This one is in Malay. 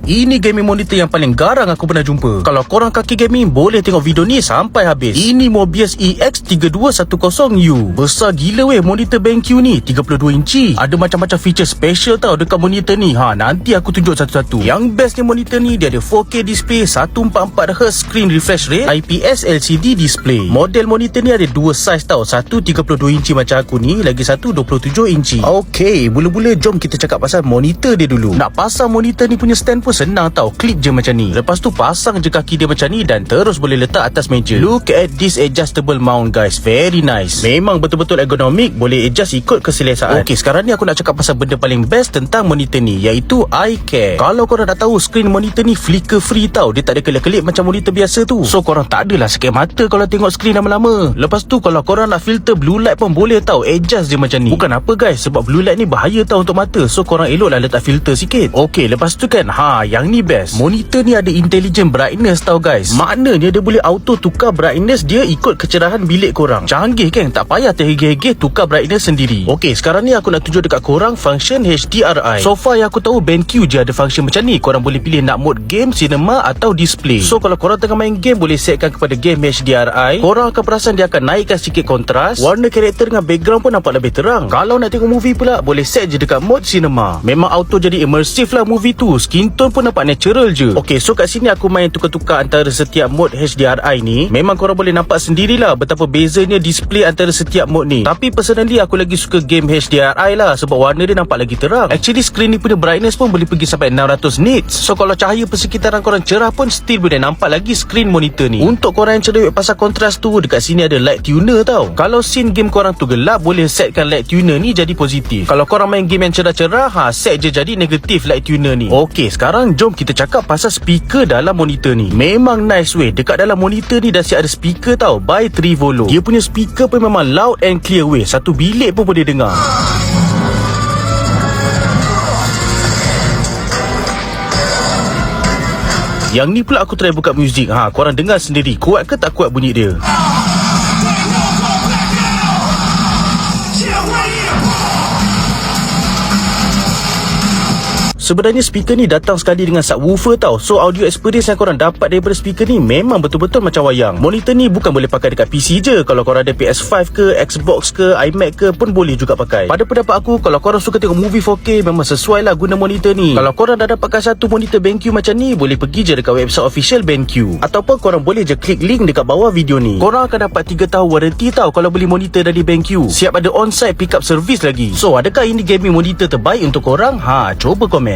Ini gaming monitor yang paling garang aku pernah jumpa. Kalau korang kaki gaming, boleh tengok video ni sampai habis. Ini Mobius EX3210U. Besar gila weh monitor BenQ ni, 32 inci. Ada macam-macam feature special tau dekat monitor ni. Nanti aku tunjuk satu-satu. Yang best ni monitor ni, dia ada 4K display, 144Hz screen refresh rate, IPS LCD display. Model monitor ni ada dua size tau. Satu 32 inci macam aku ni, lagi satu 27 inci. Okay, mula-mula jom kita cakap pasal monitor dia dulu. Nak pasang monitor ni punya stand pun senang tau. Klip je macam ni. Lepas tu pasang je kaki dia macam ni dan terus boleh letak atas meja. Look at this adjustable mount guys. Very nice. Memang betul-betul ergonomik. Boleh adjust ikut keselesaan. Okay, sekarang ni aku nak cakap pasal benda paling best tentang monitor ni, iaitu eye care. Kalau korang nak tahu, screen monitor ni flicker free tau. Dia tak ada kelip-kelip macam monitor biasa tu. So korang tak adalah sakit mata kalau tengok screen lama-lama. Lepas tu kalau korang nak filter blue light pun boleh tau. Adjust je macam ni. Bukan apa guys, sebab blue light ni bahaya tau untuk mata. So korang eloklah letak filter sikit. Okay, lepas tu kan, yang ni best. Monitor ni ada intelligent brightness tau guys. Maknanya dia boleh auto tukar brightness dia ikut kecerahan bilik korang. Canggih kan? Tak payah terhegeh-hegeh tukar brightness sendiri. Okay, sekarang ni aku nak tunjuk dekat korang function HDRI. So far yang aku tahu BenQ je ada function macam ni. Korang boleh pilih nak mode game, cinema atau display. So kalau korang tengah main game, boleh setkan kepada game HDRI. Korang akan perasan dia akan naikkan sikit kontras. Warna karakter dengan background pun nampak lebih terang. Kalau nak tengok movie pula, boleh set je dekat mode cinema. Memang auto jadi immersive lah movie tu. Skin tone pun nampak natural je. Okay, so kat sini aku main tukar-tukar antara setiap mode HDRI ni. Memang korang boleh nampak sendirilah betapa bezanya display antara setiap mode ni. Tapi personally aku lagi suka game HDRI lah, sebab warna dia nampak lagi terang. Actually screen ni punya brightness pun boleh pergi sampai 600 nits. So kalau cahaya persekitaran korang cerah pun still boleh nampak lagi screen monitor ni. Untuk korang yang cerewet pasal kontras tu, dekat sini ada light tuner tau. Kalau scene game korang tu gelap, boleh setkan light tuner ni jadi positif. Kalau korang main game yang cerah-cerah, set je jadi negatif light tuner ni. Okay, sekarang jom kita cakap pasal speaker dalam monitor ni. Memang nice weh. Dekat dalam monitor ni dah siap ada speaker tau, by Trivolo. Dia punya speaker pun memang loud and clear weh. Satu bilik pun boleh dengar. Yang ni pula aku try buka muzik. Korang dengar sendiri, kuat ke tak kuat bunyi dia? Sebenarnya speaker ni datang sekali dengan subwoofer tau. So audio experience yang korang dapat daripada speaker ni memang betul-betul macam wayang. Monitor ni bukan boleh pakai dekat PC je. Kalau korang ada PS5 ke, Xbox ke, iMac ke pun boleh juga pakai. Pada pendapat aku, kalau korang suka tengok movie 4K, memang sesuai lah guna monitor ni. Kalau korang dah dapatkan satu monitor BenQ macam ni, boleh pergi je dekat website official BenQ. Ataupun korang boleh je klik link dekat bawah video ni. Korang akan dapat 3 tahun warranty tau kalau beli monitor dari BenQ. Siap ada on-site pick up service lagi. So adakah ini gaming monitor terbaik untuk korang? Cuba komen.